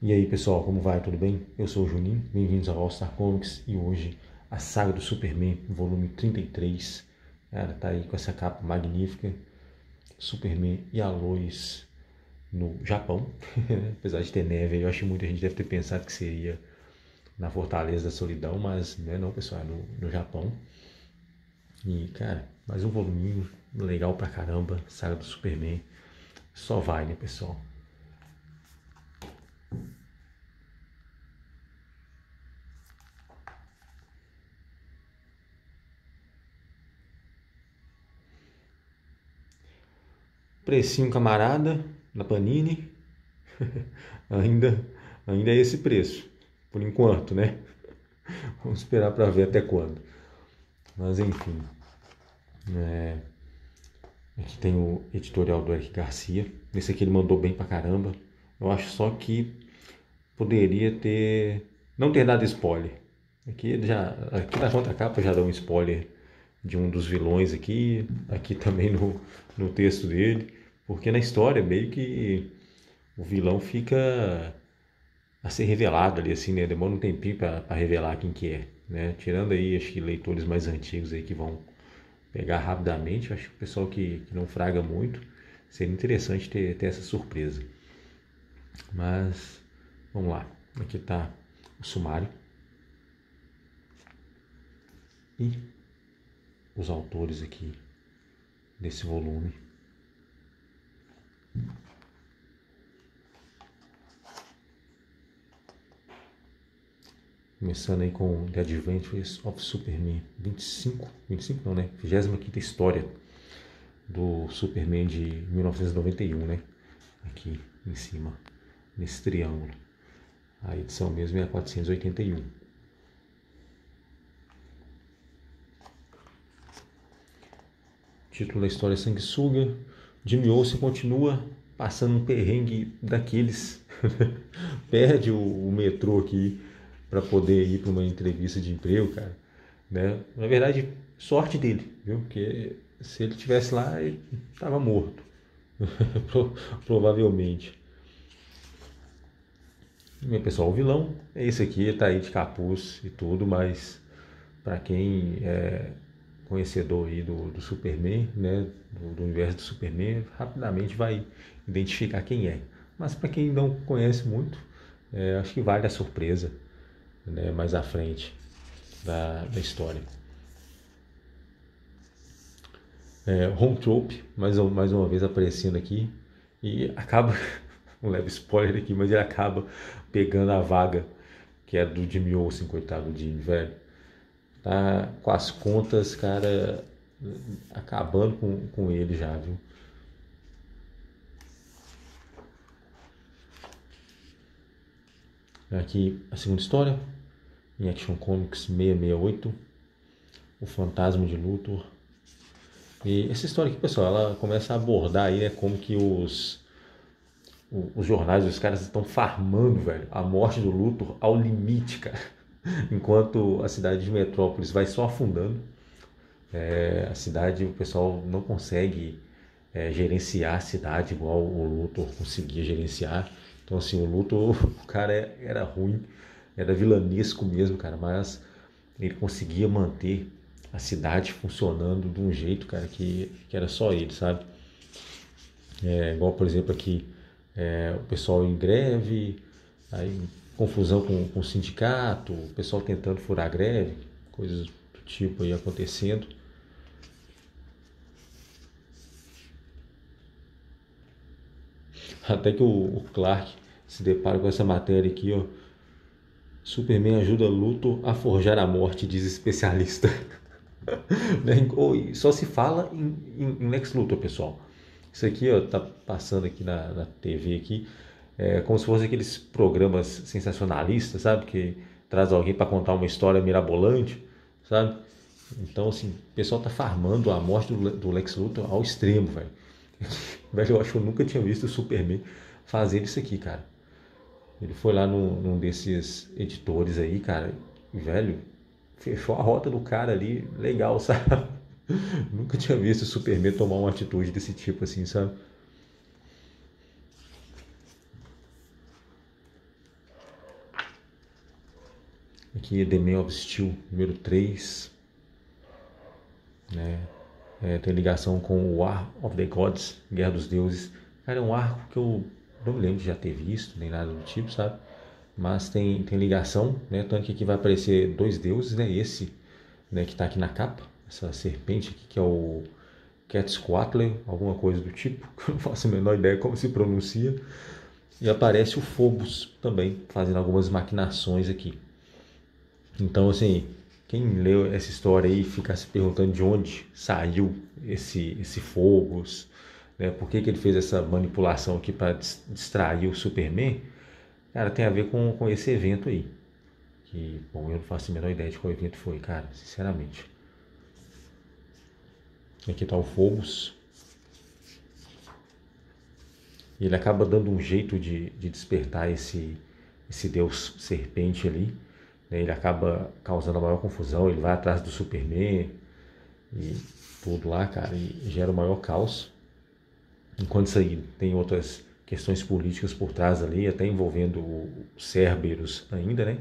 E aí pessoal, como vai? Tudo bem? Eu sou o Juninho, bem-vindos ao All Star Comics e hoje a saga do Superman, volume 33. Cara, tá aí com essa capa magnífica, Superman e a Lois no Japão. Apesar de ter neve, eu acho que muita gente deve ter pensado que seria na Fortaleza da Solidão, mas não é não, pessoal, é no Japão. E cara, mais um voluminho legal pra caramba, saga do Superman. Só vai, né pessoal? Precinho camarada, na Panini, ainda, ainda é esse preço, por enquanto, né? Vamos esperar para ver até quando. Mas enfim, aqui tem o editorial do Eric Garcia. Esse aqui ele mandou bem pra caramba. Eu acho só que poderia ter, não ter dado spoiler. Aqui na contracapa já dá um spoiler de um dos vilões aqui também no texto dele, porque na história meio que o vilão fica a ser revelado ali, assim, né? Demora um tempinho para revelar quem que é, né? Tirando aí, acho que leitores mais antigos aí que vão pegar rapidamente, acho que o pessoal que não fraga muito, seria interessante ter essa surpresa. Mas, vamos lá. Aqui está o sumário. E os autores aqui desse volume. Começando aí com The Adventures of Superman 25 não, né? 25ª história do Superman de 1991, né? Aqui em cima, nesse triângulo. A edição mesmo é a 481. Título da história: Sanguessuga. Jimmy Olsen continua passando um perrengue daqueles. Perde o metrô aqui para poder ir para uma entrevista de emprego, cara. Né? Na verdade, sorte dele, viu? Porque se ele tivesse lá, ele estava morto. Provavelmente. E, pessoal, o vilão é esse aqui, tá aí de capuz e tudo, mas para quem é conhecedor aí do Superman, né, do universo do Superman, rapidamente vai identificar quem é. Mas para quem não conhece muito, acho que vale a surpresa, né, mais à frente da história. Home Trope, mais uma vez aparecendo aqui, e acaba, um leve spoiler aqui, mas ele acaba pegando a vaga que é do Jimmy Olsen, coitado do Jimmy, velho. Tá com as contas, cara, acabando com ele já, viu? Aqui a segunda história, em Action Comics 668, O Fantasma de Luthor. E essa história aqui, pessoal, ela começa a abordar aí, né, como que os jornais, os caras estão farmando, velho, a morte do Luthor ao limite, cara. Enquanto a cidade de Metrópolis vai só afundando, a cidade, o pessoal não consegue gerenciar a cidade igual o Luthor conseguia gerenciar. Então, assim, o Luthor, o cara era ruim, era vilanesco mesmo, cara, mas ele conseguia manter a cidade funcionando de um jeito, cara, que era só ele, sabe? Igual, por exemplo, aqui, o pessoal em greve, aí confusão com o sindicato, o pessoal tentando furar a greve, coisas do tipo aí acontecendo. Até que o Clark se depara com essa matéria aqui, ó. Superman ajuda Luthor a forjar a morte, diz especialista. Só se fala em Lex Luthor, pessoal. Isso aqui, ó, tá passando aqui na TV aqui, como se fosse aqueles programas sensacionalistas, sabe? Que traz alguém para contar uma história mirabolante, sabe? Então, assim, o pessoal tá farmando a morte do Lex Luthor ao extremo, velho. Velho, eu acho que eu nunca tinha visto o Superman fazer isso aqui, cara. Ele foi lá num desses editores aí, cara, e, velho, fechou a rota do cara ali, legal, sabe? Nunca tinha visto o Superman tomar uma atitude desse tipo assim, sabe? Aqui The Man of Steel, número 3, né? Tem ligação com o War of the Gods, Guerra dos Deuses. Cara, é um arco que eu não me lembro de já ter visto, nem nada do tipo, sabe? Mas tem ligação, né? Tanto que aqui vai aparecer dois deuses, né? Esse, né, que está aqui na capa, essa serpente aqui, que é o Quetzalcoatl, alguma coisa do tipo, que eu não faço a menor ideia como se pronuncia. E aparece o Phobos também, fazendo algumas maquinações aqui. Então, assim, quem leu essa história aí fica se perguntando de onde saiu esse Phobos, né? Por que ele fez essa manipulação aqui para distrair o Superman? Cara, tem a ver com esse evento aí. Que, bom, eu não faço a menor ideia de qual evento foi, cara, sinceramente. Aqui está o Phobos. E ele acaba dando um jeito de despertar esse deus serpente ali, né? Ele acaba causando a maior confusão, ele vai atrás do Superman e tudo lá, cara, e gera o maior caos. Enquanto isso aí tem outras questões políticas por trás ali, até envolvendo os Cerberus ainda, né?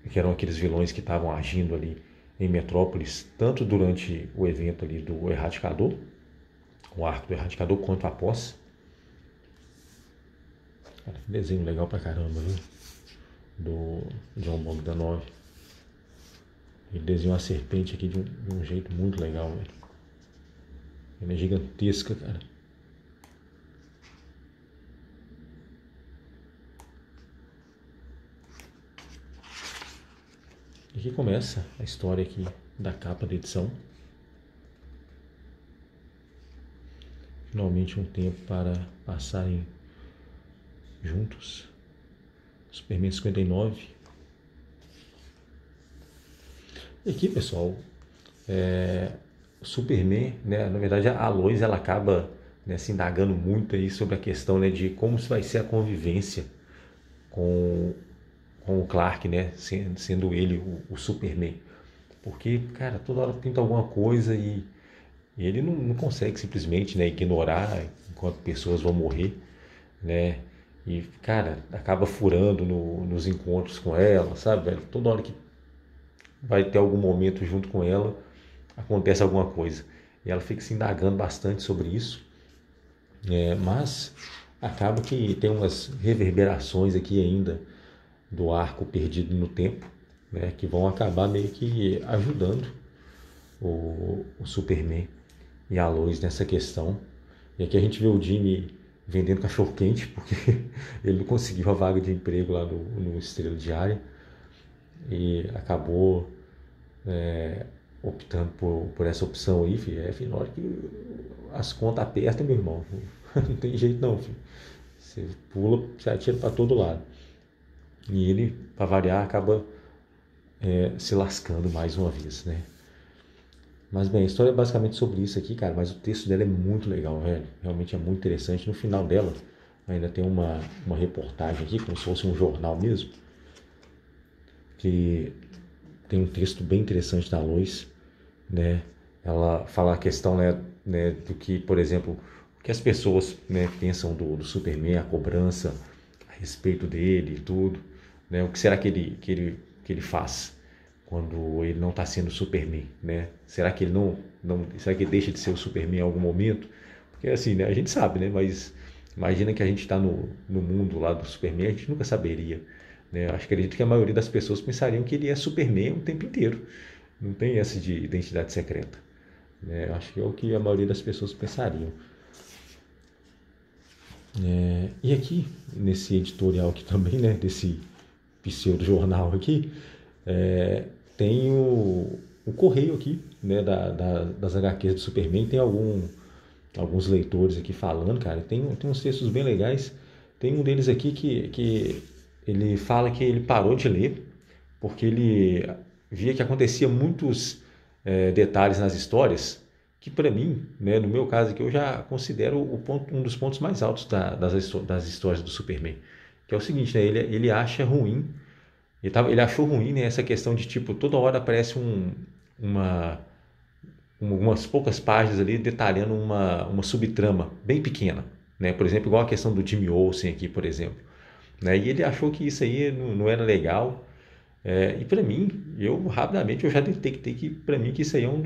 Que eram aqueles vilões que estavam agindo ali em Metrópolis, tanto durante o evento ali do Erradicador, o arco do Erradicador, quanto após. Cara, que desenho legal pra caramba, viu? Do John Bogdanov. Ele desenhou uma serpente aqui de um jeito muito legal, velho. Ela é gigantesca, cara. E aqui começa a história aqui da capa da edição. Finalmente um tempo para passarem juntos. Superman 59. E aqui, pessoal, o Superman, né, na verdade a Lois ela acaba, né, se indagando muito aí sobre a questão, né, de como vai ser a convivência com o Clark, né, sendo ele o Superman. Porque, cara, toda hora pinta alguma coisa e ele não consegue simplesmente, né, ignorar enquanto pessoas vão morrer, né? E, cara, acaba furando nos encontros com ela, sabe, velho? Toda hora que vai ter algum momento junto com ela, acontece alguma coisa. E ela fica se indagando bastante sobre isso, mas acaba que tem umas reverberações aqui ainda do arco Perdido no Tempo, né, que vão acabar meio que ajudando o Superman e a Lois nessa questão. E aqui a gente vê o Jimmy vendendo cachorro-quente, porque ele não conseguiu a vaga de emprego lá no Estrela Diária e acabou optando por essa opção aí, filho. Filho, na hora que as contas apertam, meu irmão, não tem jeito não, filho. Você pula, você atira para todo lado. E ele, para variar, acaba se lascando mais uma vez, né? Mas bem, a história é basicamente sobre isso aqui, cara, mas o texto dela é muito legal, velho. Realmente é muito interessante. No final dela ainda tem uma reportagem aqui, como se fosse um jornal mesmo, que tem um texto bem interessante da Lois, né? Ela fala a questão, né, do que, por exemplo, o que as pessoas, né, pensam do Superman, a cobrança a respeito dele e tudo, né? O que será que ele faz quando ele não está sendo Superman, né? Será que ele será que ele deixa de ser o Superman em algum momento? Porque assim, né, a gente sabe, né? Mas imagina que a gente está no mundo lá do Superman, a gente nunca saberia, né? Acho que acredito que a maioria das pessoas pensariam que ele é Superman o tempo inteiro. Não tem essa de identidade secreta, né? Acho que é o que a maioria das pessoas pensariam. E aqui, nesse editorial aqui também, né, desse pseudo-jornal aqui, tem o correio aqui, né, das HQs do Superman. Tem alguns leitores aqui falando, cara. Tem uns textos bem legais. Tem um deles aqui que ele fala que ele parou de ler porque ele via que acontecia muitos detalhes nas histórias que, para mim, né, no meu caso aqui, eu já considero um dos pontos mais altos das histórias do Superman, que é o seguinte, né, ele acha ruim, ele achou ruim, né, essa questão de, tipo, toda hora aparece umas poucas páginas ali detalhando uma subtrama bem pequena, né, por exemplo, igual a questão do Jimmy Olsen aqui, por exemplo. né? E ele achou que isso aí não era legal. E para mim, rapidamente eu já detectei que para mim que isso aí é uma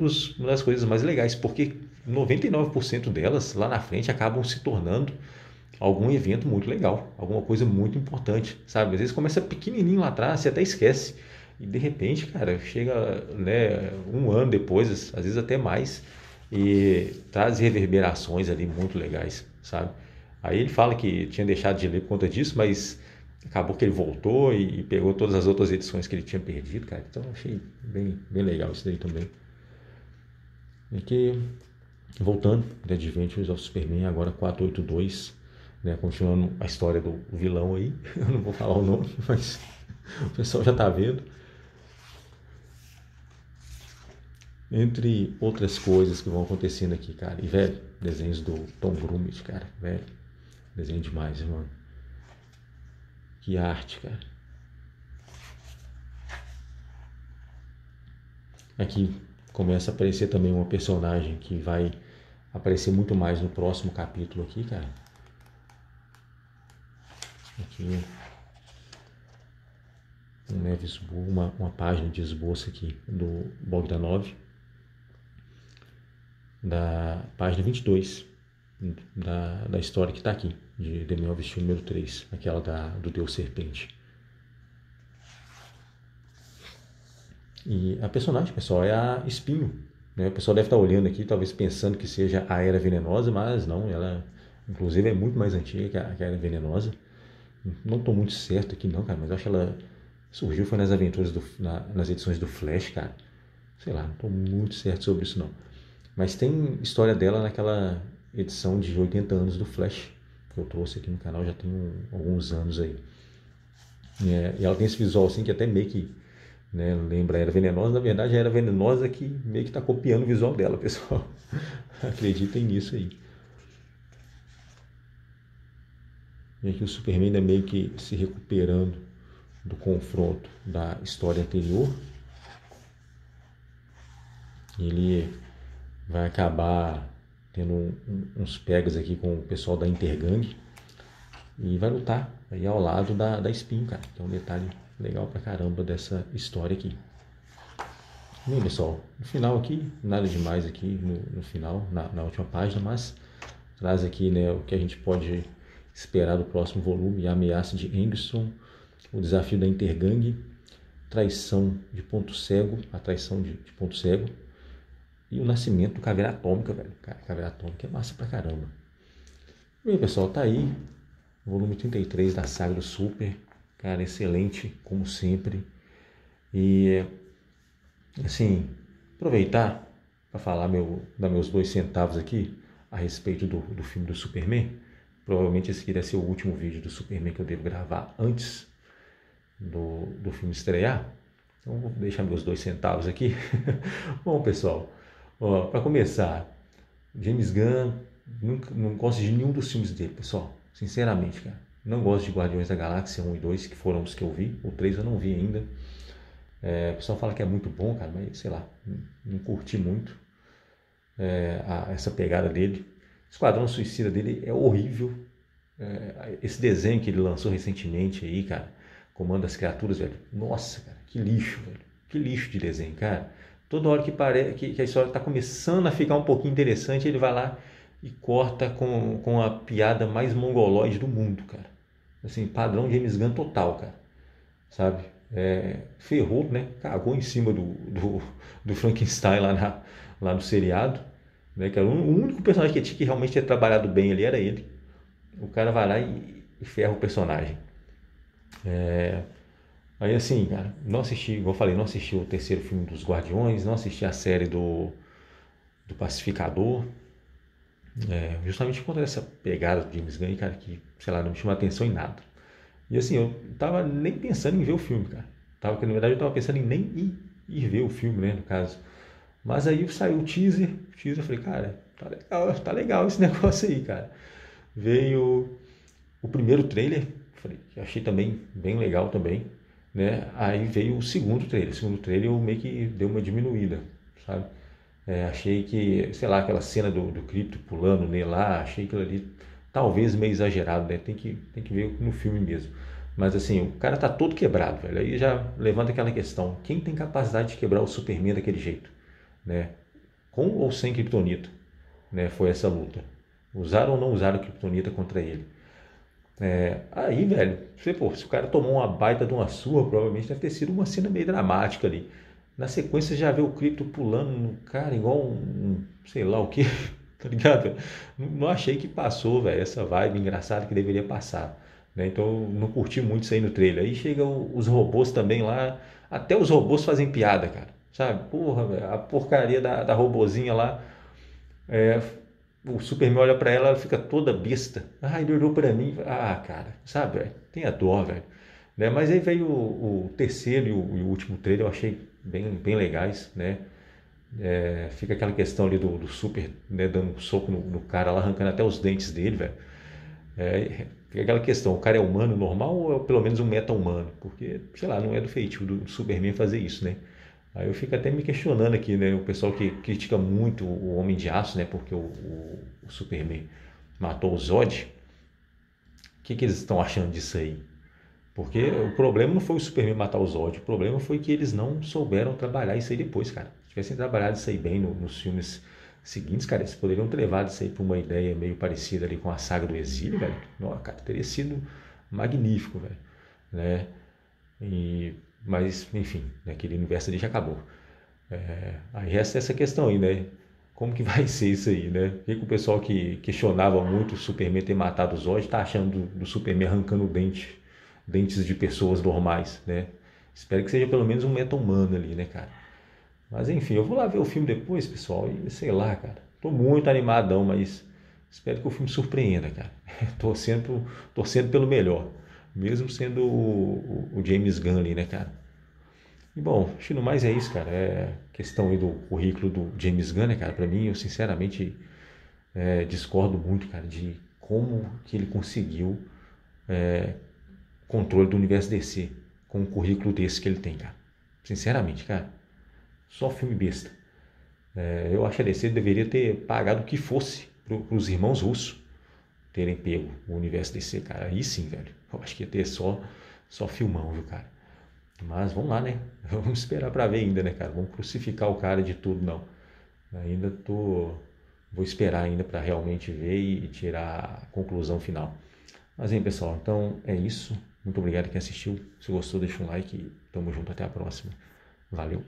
das coisas mais legais, porque 99% delas lá na frente acabam se tornando algum evento muito legal, alguma coisa muito importante, sabe? Às vezes começa pequenininho lá atrás, você até esquece. E de repente, cara, chega, né, um ano depois, às vezes até mais, e traz reverberações ali muito legais, sabe? Aí ele fala que tinha deixado de ler por conta disso, mas acabou que ele voltou e pegou todas as outras edições que ele tinha perdido, cara. Então achei bem legal isso daí também. E que, voltando, The Adventures of Superman, agora 482, né, continuando a história do vilão aí. Eu não vou falar o nome, mas o pessoal já tá vendo. Entre outras coisas que vão acontecendo aqui, cara. E, velho, desenhos do Tom Grummett, cara, velho. Desenho demais, mano. Que arte, cara. Aqui começa a aparecer também uma personagem que vai aparecer muito mais no próximo capítulo aqui, cara. Aqui uma página de esboço aqui do Bogdanov, da página 22 da história que está aqui, de The Man of Steel número 3, aquela do Deus Serpente. E a personagem, pessoal, é a Espinho, né? O pessoal deve estar olhando aqui, talvez pensando que seja a Era Venenosa, mas não, ela inclusive é muito mais antiga que a Era Venenosa. Não estou muito certo aqui não, cara, mas eu acho que ela surgiu foi nas aventuras, nas edições do Flash, cara. Sei lá, não estou muito certo sobre isso não. Mas tem história dela naquela edição de 80 anos do Flash, que eu trouxe aqui no canal já tem alguns anos aí. E ela tem esse visual assim que até meio que, né, lembra a Era Venenosa. Na verdade, a Era Venenosa que meio que está copiando o visual dela, pessoal. Acreditem nisso aí. E aqui o Superman ainda meio que se recuperando do confronto da história anterior. Ele vai acabar tendo uns pegas aqui com o pessoal da Intergang e vai lutar aí ao lado da Espinho, cara, que é um detalhe legal pra caramba dessa história aqui. Bem, pessoal, no final aqui, nada demais aqui no final, na última página, mas traz aqui, né, o que a gente pode esperar do próximo volume: a ameaça de Angstrom, o desafio da Intergang, traição de Ponto Cego, a traição de Ponto Cego, e o nascimento do Caveira Atômica, velho. Cara, Caveira Atômica é massa pra caramba. E aí, pessoal, tá aí. Volume 33 da saga do Super. Cara, excelente, como sempre. E, assim, aproveitar para falar, dar meus 2 centavos aqui a respeito do filme do Superman. Provavelmente esse aqui deve ser o último vídeo do Superman que eu devo gravar antes do filme estrear. Então, vou deixar meus 2 centavos aqui. Bom, pessoal, para começar, James Gunn, não gosto de nenhum dos filmes dele, pessoal. Sinceramente, cara. Não gosto de Guardiões da Galáxia 1 e 2, que foram os que eu vi. O 3 eu não vi ainda. O pessoal fala que é muito bom, cara, mas sei lá, não curti muito essa pegada dele. Esquadrão Suicida dele é horrível. Esse desenho que ele lançou recentemente aí, cara, Comando das Criaturas, velho. Nossa, cara, que lixo, velho. Que lixo de desenho, cara. Toda hora que a história está começando a ficar um pouquinho interessante, ele vai lá e corta com a piada mais mongoloide do mundo, cara. Assim, padrão James Gunn total, cara. Sabe? Ferrou, né? Cagou em cima do Frankenstein lá no seriado. Né? Que era o único personagem que realmente tinha trabalhado bem ali, era ele. O cara vai lá e ferra o personagem. Aí assim, cara, não assisti, igual eu falei, não assisti o terceiro filme dos Guardiões, não assisti a série do Pacificador, justamente por conta dessa pegada do James Gunn, cara, que, sei lá, não me chama atenção em nada. E assim, eu tava nem pensando em ver o filme, cara. Na verdade eu tava pensando em nem ir ver o filme, né, no caso. Mas aí saiu o teaser, eu falei, cara, tá legal esse negócio aí, cara. Veio o primeiro trailer, falei, achei também bem legal também, né? Aí veio o segundo trailer eu meio que deu uma diminuída, sabe? Achei que, sei lá, aquela cena do Krypto pulando nele lá, achei aquilo ali talvez meio exagerado, né? Tem que ver no filme mesmo. Mas assim, o cara tá todo quebrado, velho. Aí já levanta aquela questão: quem tem capacidade de quebrar o Superman daquele jeito, né? Com ou sem Kryptonita, né? Foi essa luta. Usaram ou não usaram Kryptonita contra ele? Aí, velho, se o cara tomou uma baita de uma surra, provavelmente deve ter sido uma cena meio dramática ali. Na sequência, já vê o Krypto pulando no cara igual sei lá o que, tá ligado? Não achei que passou, velho, essa vibe engraçada que deveria passar, né? Então, não curti muito isso aí no trailer. Aí chegam os robôs também lá, até os robôs fazem piada, cara, sabe? Porra, velho, a porcaria da robozinha lá, é, o Superman olha pra ela, ela fica toda besta. Ah, ele olhou pra mim. Ah, cara, sabe, velho? Tenha dó, velho. Né? Mas aí veio o terceiro e o último trailer, eu achei bem legais, né? Fica aquela questão ali do Super, né, dando um soco no cara, lá, arrancando até os dentes dele, velho. Fica aquela questão, o cara é humano normal ou é pelo menos um meta-humano? Porque, sei lá, não é do feitio do Superman fazer isso, né? Aí eu fico até me questionando aqui, né? O pessoal que critica muito o Homem de Aço, né? Porque o Superman matou o Zod. O que eles estão achando disso aí? Porque o problema não foi o Superman matar o Zod, o problema foi que eles não souberam trabalhar isso aí depois, cara. Se tivessem trabalhado isso aí bem nos filmes seguintes, cara, eles poderiam ter levado isso aí para uma ideia meio parecida ali com a saga do Exílio, velho. Nossa, cara, teria sido magnífico, velho. Né? Mas, enfim, aquele universo ali já acabou. Aí resta essa questão aí, né? Como que vai ser isso aí, né? O que o pessoal que questionava muito o Superman ter matado o Zod tá achando do Superman arrancando dentes de pessoas normais, né? Espero que seja pelo menos um meta-humano ali, né, cara? Mas enfim, eu vou lá ver o filme depois, pessoal, e sei lá, cara. Tô muito animadão, mas espero que o filme surpreenda, cara. Torcendo pelo melhor, mesmo sendo o James Gunn ali, né, cara? E bom, acho que no mais é isso, cara. Questão aí do currículo do James Gunn, né, cara? Pra mim, eu sinceramente discordo muito, cara, de como que ele conseguiu controle do universo DC com um currículo desse que ele tem, cara. Sinceramente, cara. Só filme besta. Eu acho que a DC deveria ter pagado o que fosse pros irmãos russos terem pego o universo DC, cara. Aí sim, velho. Eu acho que ia ter só filmão, viu, cara? Mas vamos lá, né? Vamos esperar pra ver ainda, né, cara? Vamos crucificar o cara de tudo, não. Ainda tô. Vou esperar ainda pra realmente ver e tirar a conclusão final. Mas, hein, pessoal, então é isso. Muito obrigado quem assistiu. Se gostou, deixa um like e tamo junto. Até a próxima. Valeu.